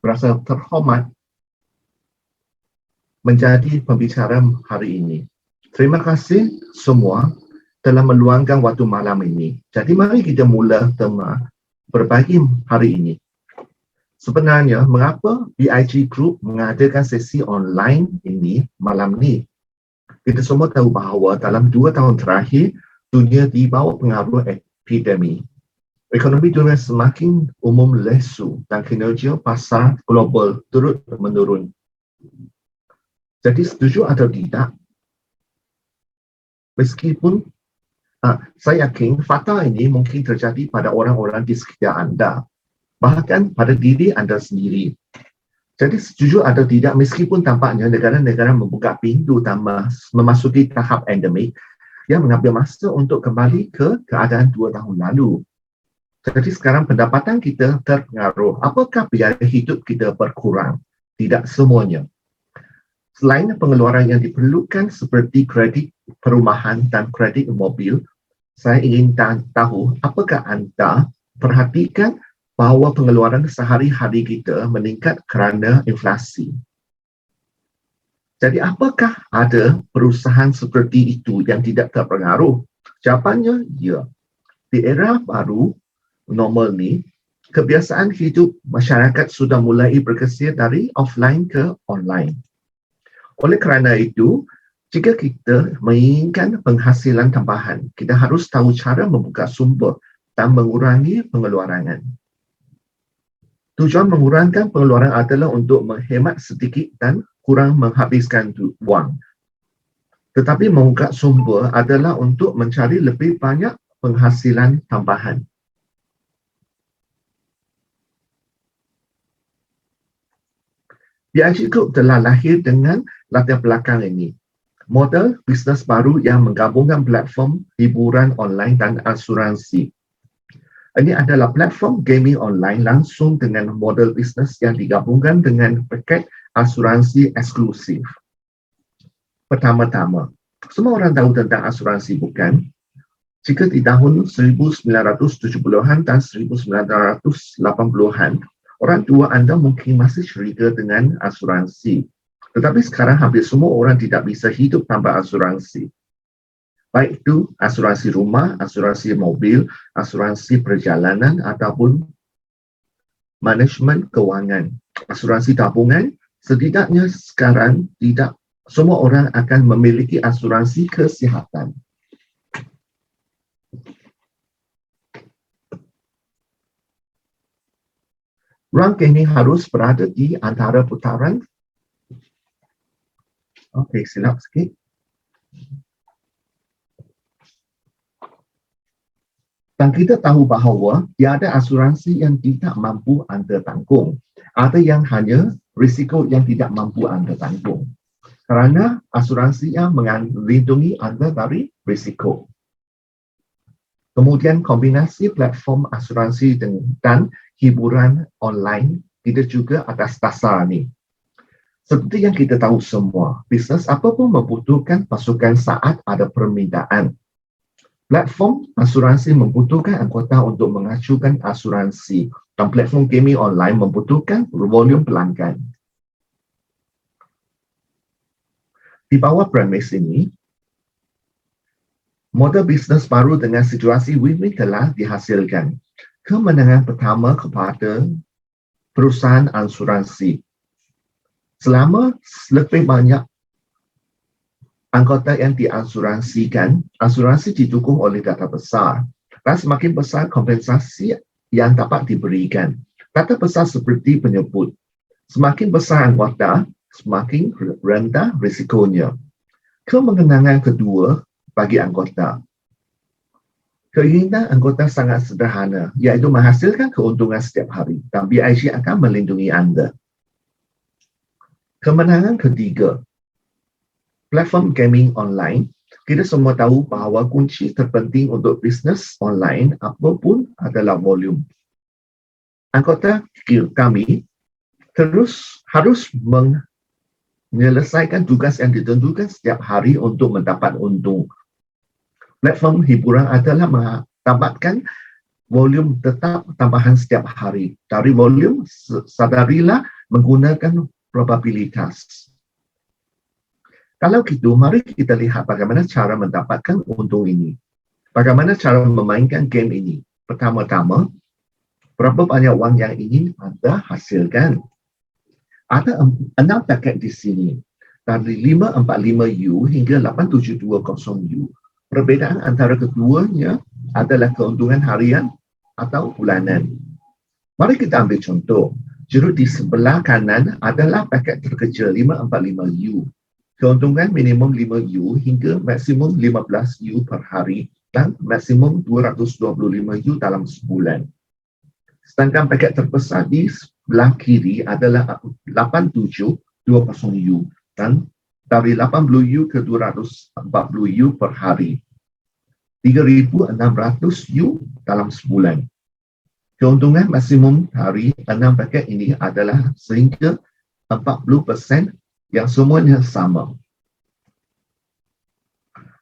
berasa terhormat menjadi pembicara hari ini. Terima kasih semua telah meluangkan waktu malam ini. Jadi mari kita mula tema berbagi hari ini. Sebenarnya, mengapa BIG Group mengadakan sesi online ini malam ni? Kita semua tahu bahawa dalam 2 tahun terakhir, dunia di bawah pengaruh epidemi. Ekonomi dunia semakin umum lesu dan kinerja pasar global turut menurun. Jadi setuju atau tidak? Meskipun saya yakin fakta ini mungkin terjadi pada orang-orang di sekitar anda. Bahkan pada diri anda sendiri. Jadi setuju atau tidak, meskipun tampaknya negara-negara membuka pintu dan memasuki tahap endemik yang mengambil masa untuk kembali ke keadaan 2 tahun lalu. Jadi sekarang pendapatan kita terpengaruh. Apakah biaya hidup kita berkurang? Tidak semuanya. Selain pengeluaran yang diperlukan seperti kredit perumahan dan kredit mobil, saya ingin tahu apakah anda perhatikan bahawa pengeluaran sehari-hari kita meningkat kerana inflasi. Jadi apakah ada perusahaan seperti itu yang tidak terpengaruh? Jawapannya, ya. Di era baru, normal ni, kebiasaan hidup masyarakat sudah mulai bergeser dari offline ke online. Oleh kerana itu, jika kita menginginkan penghasilan tambahan, kita harus tahu cara membuka sumber dan mengurangi pengeluaran. Tujuan mengurangkan pengeluaran adalah untuk menghemat sedikit dan kurang menghabiskan wang. Tetapi membuka sumber adalah untuk mencari lebih banyak penghasilan tambahan. BIG Group telah lahir dengan latar belakang ini. Model bisnes baru yang menggabungkan platform hiburan online dan asuransi. Ini adalah platform gaming online langsung dengan model bisnes yang digabungkan dengan paket asuransi eksklusif. Pertama-tama, semua orang tahu tentang asuransi, bukan? Jika di tahun 1970-an dan 1980-an, orang tua anda mungkin masih curiga dengan asuransi. Tetapi sekarang hampir semua orang tidak bisa hidup tanpa asuransi. Baik itu asuransi rumah, asuransi mobil, asuransi perjalanan ataupun manajemen kewangan. Asuransi tabungan, setidaknya sekarang tidak semua orang akan memiliki asuransi kesihatan. Rang ini harus berada di antara putaran. Okey, silap sikit. Dan kita tahu bahawa tiada asuransi yang tidak mampu anda tanggung. Ada yang hanya risiko yang tidak mampu anda tanggung. Kerana asuransi yang melindungi anda dari risiko. Kemudian kombinasi platform asuransi dan hiburan online kita juga atas dasar ini. Seperti yang kita tahu semua, bisnes apapun membutuhkan pasukan saat ada permintaan. Platform asuransi membutuhkan anggota untuk mengajukan asuransi dan platform gaming online membutuhkan volume pelanggan. Di bawah premis ini, model bisnes baru dengan situasi win-win telah dihasilkan. Kemenangan pertama kepada perusahaan asuransi. Selama lebih banyak anggota yang diasuransikan, asuransi didukung oleh data besar. Dan semakin besar kompensasi yang dapat diberikan. Data besar seperti penyebut. Semakin besar anggota, semakin rendah risikonya. Kemenangan kedua bagi anggota. Keinginan anggota sangat sederhana, iaitu menghasilkan keuntungan setiap hari dan BIG akan melindungi anda. Kemenangan ketiga. Platform gaming online, kita semua tahu bahawa kunci terpenting untuk bisnes online apapun adalah volume. Anggota kami harus menyelesaikan tugas yang ditentukan setiap hari untuk mendapat untung. Platform hiburan adalah mendapatkan volume tetap tambahan setiap hari. Dari volume, sadarilah menggunakan probabilitas. Kalau gitu, mari kita lihat bagaimana cara mendapatkan untung ini. Bagaimana cara memainkan game ini. Pertama-tama, berapa banyak wang yang ingin anda hasilkan. Ada 6 paket di sini. Dari 545U hingga 8720U. Perbezaan antara keduanya adalah keuntungan harian atau bulanan. Mari kita ambil contoh. Jerut di sebelah kanan adalah paket terkecil 545U. Keuntungan minimum 5U hingga maksimum 15U per hari dan maksimum 225U dalam sebulan. Sedangkan paket terbesar di sebelah kiri adalah 8720U dan dari 80U ke 240U per hari. 3,600U dalam sebulan. Keuntungan maksimum dari 6 paket ini adalah sehingga 40% yang semuanya sama.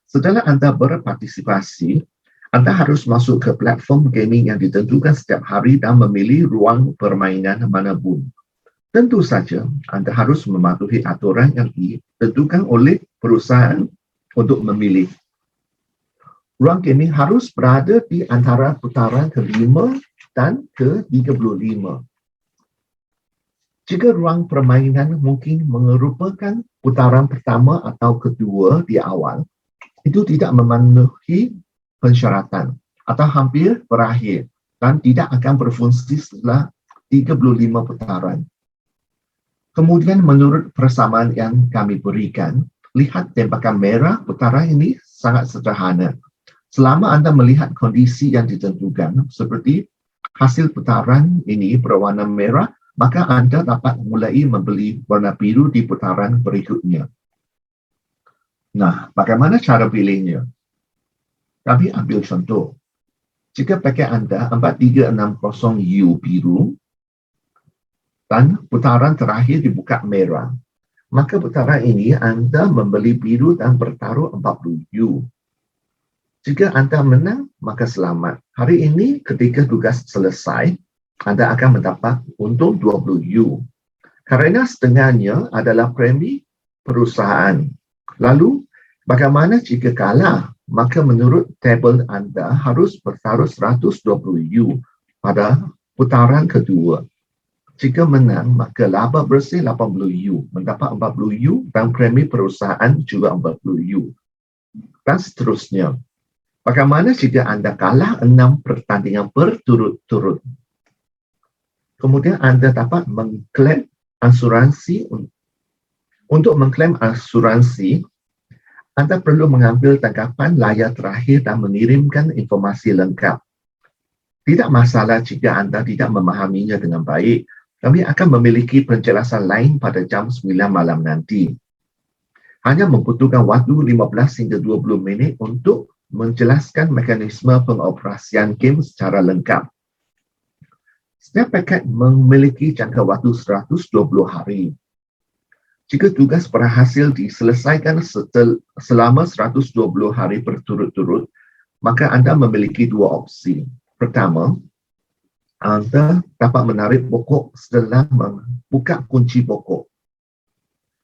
Setelah anda berpartisipasi, anda harus masuk ke platform gaming yang ditentukan setiap hari dan memilih ruang permainan manapun. Tentu saja, anda harus mematuhi aturan yang ditentukan oleh perusahaan untuk memilih. Ruang gaming harus berada di antara putaran ke-5 dan ke-35. Jika ruang permainan mungkin mengerupakan putaran pertama atau kedua di awal, itu tidak memenuhi pensyaratan atau hampir berakhir dan tidak akan berfungsi setelah 35 putaran. Kemudian menurut persamaan yang kami berikan, lihat tembakan merah putaran ini sangat sederhana. Selama anda melihat kondisi yang ditentukan, seperti hasil putaran ini berwarna merah, maka anda dapat mulai membeli warna biru di putaran berikutnya. Nah, bagaimana cara pilihnya? Kami ambil contoh. Jika paket anda 4360U biru dan putaran terakhir dibuka merah, maka putaran ini anda membeli biru dan bertaruh 40U. Jika anda menang, maka selamat. Hari ini ketika tugas selesai, anda akan mendapat untung 20U. Kerana setengahnya adalah premi perusahaan. Lalu, bagaimana jika kalah? Maka menurut tabel anda harus bertaruh 120U pada putaran kedua. Jika menang, maka laba bersih 80U, mendapat 40U dan premi perusahaan juga 40U. Dan seterusnya. Bagaimana jika anda kalah 6 pertandingan berturut-turut? Kemudian anda dapat mengklaim asuransi. Untuk mengklaim asuransi, anda perlu mengambil tangkapan layar terakhir dan mengirimkan informasi lengkap. Tidak masalah jika anda tidak memahaminya dengan baik. Kami akan memiliki penjelasan lain pada jam 9 malam nanti. Hanya membutuhkan waktu 15 hingga 20 minit untuk menjelaskan mekanisme pengoperasian game secara lengkap. Setiap paket memiliki jangka waktu 120 hari. Jika tugas berhasil diselesaikan selama 120 hari berturut-turut, maka anda memiliki 2 opsi. Pertama, anda dapat menarik pokok setelah membuka kunci pokok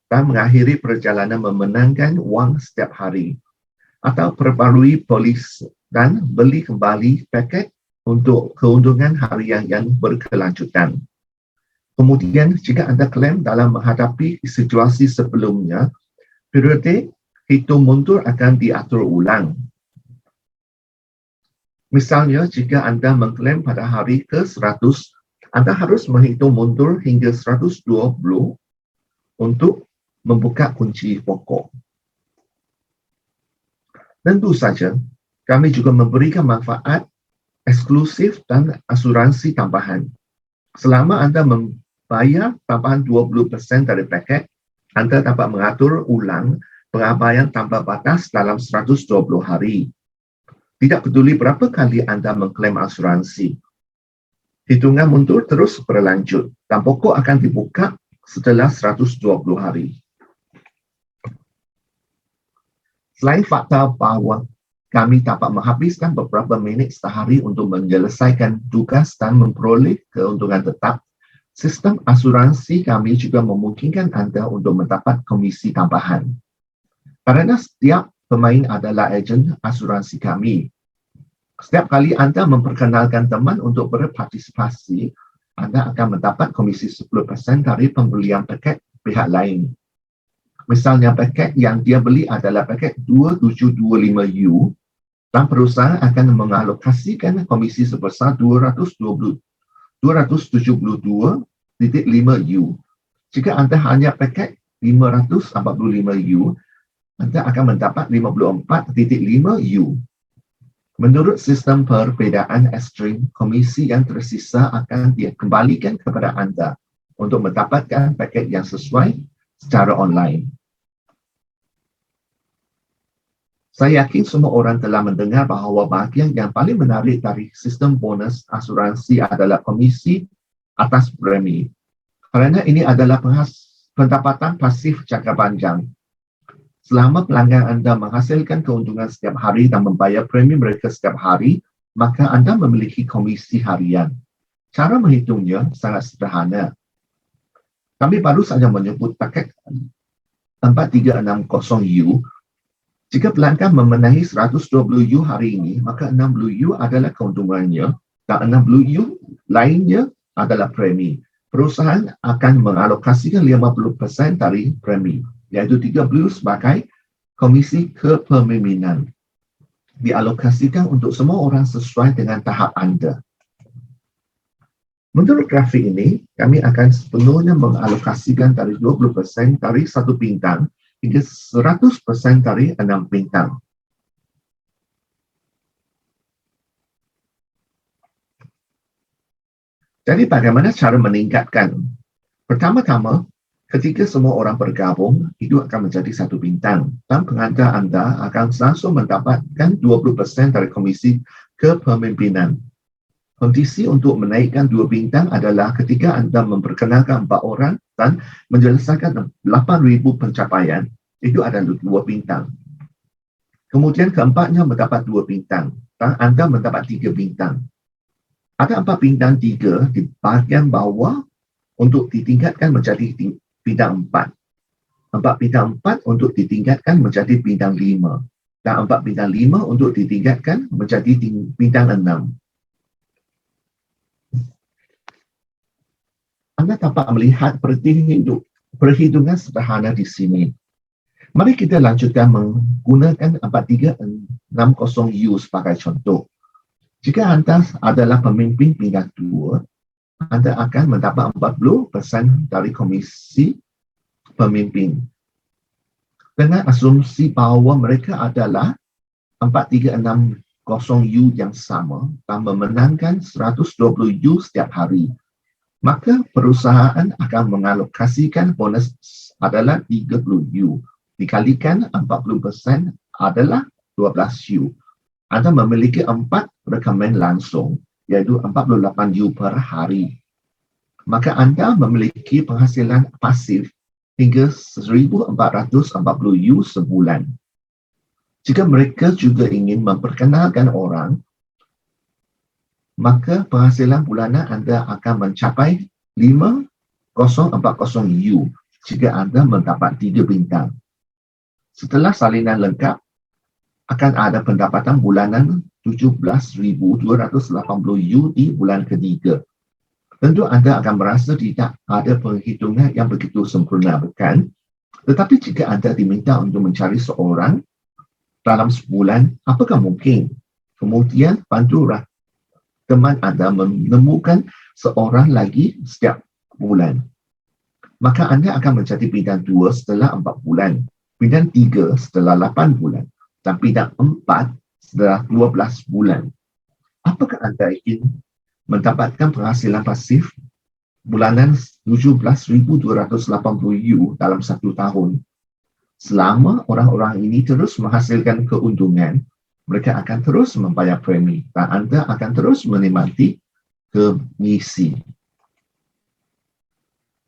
dan mengakhiri perjalanan memenangkan wang setiap hari, atau perbarui polis dan beli kembali paket untuk keuntungan harian yang berkelanjutan. Kemudian, jika anda klaim dalam menghadapi situasi sebelumnya, periode hitung mundur akan diatur ulang. Misalnya, jika anda mengklaim pada hari ke-100, anda harus menghitung mundur hingga 120 untuk membuka kunci pokok. Tentu saja, kami juga memberikan manfaat eksklusif dan asuransi tambahan. Selama anda membayar tambahan 20% dari paket, anda dapat mengatur ulang pengabaian tanpa batas dalam 120 hari. Tidak peduli berapa kali anda mengklaim asuransi. Hitungan mundur terus berlanjut dan pokok akan dibuka setelah 120 hari. Selain fakta bahawa kami dapat menghabiskan beberapa minit sehari untuk menyelesaikan tugas dan memperoleh keuntungan tetap, Sistem asuransi kami juga memungkinkan anda untuk mendapat komisi tambahan. Kerana setiap pemain adalah ejen asuransi kami. Setiap kali anda memperkenalkan teman untuk berpartisipasi, anda akan mendapat komisi 10% dari pembelian paket pihak lain. Misalnya paket yang dia beli adalah paket 2725U dan perusahaan akan mengalokasikan komisi sebesar 272.5U. Jika anda hanya paket 545U, anda akan mendapat 54.5U. Menurut sistem perbezaan ekstrim, komisi yang tersisa akan dikembalikan kepada anda untuk mendapatkan paket yang sesuai secara online. Saya yakin semua orang telah mendengar bahawa bahagian yang paling menarik dari sistem bonus asuransi adalah komisi atas premi. Kerana ini adalah pendapatan pasif jangka panjang. Selama pelanggan anda menghasilkan keuntungan setiap hari dan membayar premi mereka setiap hari, maka anda memiliki komisi harian. Cara menghitungnya sangat sederhana. Kami baru saja menyebut paket 4360U. Jika pelanggan memenahi 120U hari ini, maka 60U adalah keuntungannya dan 60U lainnya adalah premi. Perusahaan akan mengalokasikan 50% dari premi, iaitu 30 sebagai komisi kepemimpinan. Dialokasikan untuk semua orang sesuai dengan tahap anda. Menurut grafik ini, kami akan sepenuhnya mengalokasikan dari 20% dari 1 bintang hingga 100% dari 6 bintang. Jadi bagaimana cara meningkatkan? Pertama-tama, ketika semua orang bergabung, itu akan menjadi 1 bintang dan pengantar anda akan langsung mendapatkan 20% dari komisi kepemimpinan. Kondisi untuk menaikkan 2 bintang adalah ketika anda memperkenalkan 4 orang dan menjelaskan 8,000 pencapaian, itu adalah 2 bintang. Kemudian keempatnya mendapat 2 bintang dan anda mendapat 3 bintang. Ada 4 bintang 3 di bahagian bawah untuk ditingkatkan menjadi bintang 4. 4 bintang 4 untuk ditingkatkan menjadi bintang 5. Dan 4 bintang 5 untuk ditingkatkan menjadi bintang 6. Anda dapat melihat perhitungan sederhana di sini. Mari kita lanjutkan menggunakan 4360U sebagai contoh. Jika anda adalah pemimpin bintang 2, anda akan mendapat 40% dari komisi pemimpin. Dengan asumsi bahawa mereka adalah 4360U yang sama dan memenangkan 120U setiap hari, maka perusahaan akan mengalokasikan bonus adalah 30U. Dikalikan 40% adalah 12U. Anda memiliki 4 rekening langsung, iaitu 48U per hari. Maka anda memiliki penghasilan pasif hingga 1,440U sebulan. Jika mereka juga ingin memperkenalkan orang, maka penghasilan bulanan anda akan mencapai 5,040U jika anda mendapat 3 bintang. Setelah salinan lengkap, akan ada pendapatan bulanan 17,280U di bulan ketiga. Tentu anda akan merasa tidak ada penghitungan yang begitu sempurna, bukan? Tetapi jika anda diminta untuk mencari seorang dalam sebulan, apakah mungkin? Kemudian bantulah teman anda menemukan seorang lagi setiap bulan. Maka anda akan menjadi bintang 2 setelah 4 bulan, bintang 3 setelah 8 bulan, dan bintang 4 setelah 12 bulan. Apakah anda ingin mendapatkan penghasilan pasif bulanan 17,280U dalam 1 tahun? Selama orang-orang ini terus menghasilkan keuntungan, mereka akan terus membayar premi dan anda akan terus menikmati komisi.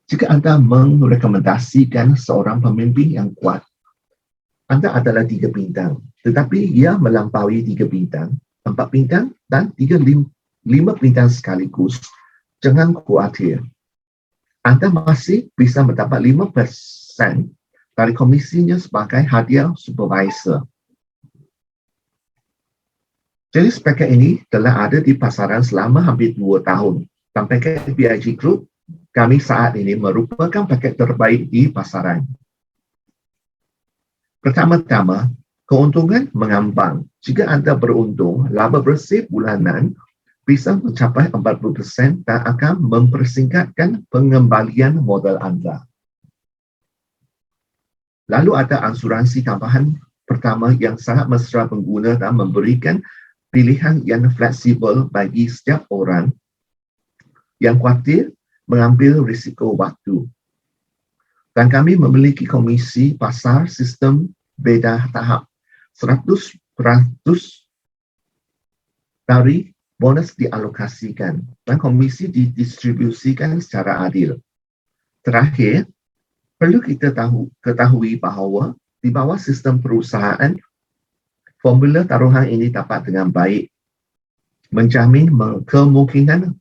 Jika anda merekomendasikan seorang pemimpin yang kuat, anda adalah 3 bintang, tetapi ia melampaui 3 bintang, 4 bintang dan 5 bintang sekaligus. Jangan khawatir. Anda masih bisa mendapat 5% dari komisinya sebagai hadiah supervisor. Jadi paket ini telah ada di pasaran selama hampir 2 tahun. Dan paket BIG Group kami saat ini merupakan paket terbaik di pasaran. Pertama-tama, keuntungan mengambang. Jika anda beruntung, laba bersih bulanan bisa mencapai 40% dan akan mempersingkatkan pengembalian modal anda. Lalu ada asuransi tambahan pertama yang sangat mesra pengguna dan memberikan pilihan yang fleksibel bagi setiap orang yang khawatir mengambil risiko waktu. Dan kami memiliki komisi pasar sistem beda tahap 100% dari bonus dialokasikan dan komisi didistribusikan secara adil. Terakhir, perlu kita ketahui bahawa di bawah sistem perusahaan, formula taruhan ini dapat dengan baik menjamin kemungkinan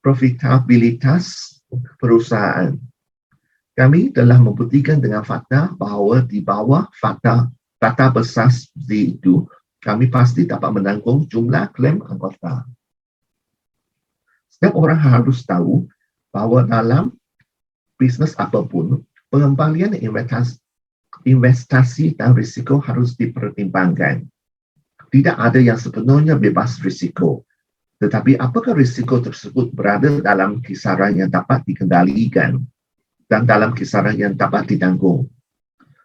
profitabilitas perusahaan. Kami telah membuktikan dengan fakta bahawa di bawah fakta besar seperti itu, kami pasti dapat menanggung jumlah klaim anggota. Setiap orang harus tahu bahawa dalam bisnes apapun, pengembalian investasi dan risiko harus dipertimbangkan. Tidak ada yang sepenuhnya bebas risiko. Tetapi apakah risiko tersebut berada dalam kisaran yang dapat dikendalikan dan dalam kisaran yang dapat ditanggung?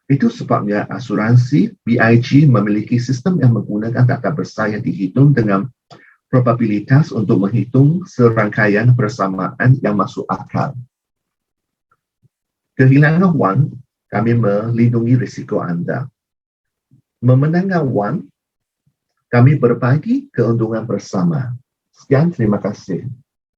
Itu sebabnya asuransi BIG memiliki sistem yang menggunakan data besar yang dihitung dengan probabilitas untuk menghitung serangkaian persamaan yang masuk akal. Kehilangan wang, kami melindungi risiko anda. Memenangkan wang, kami berbagi keuntungan bersama. Sekian, terima kasih.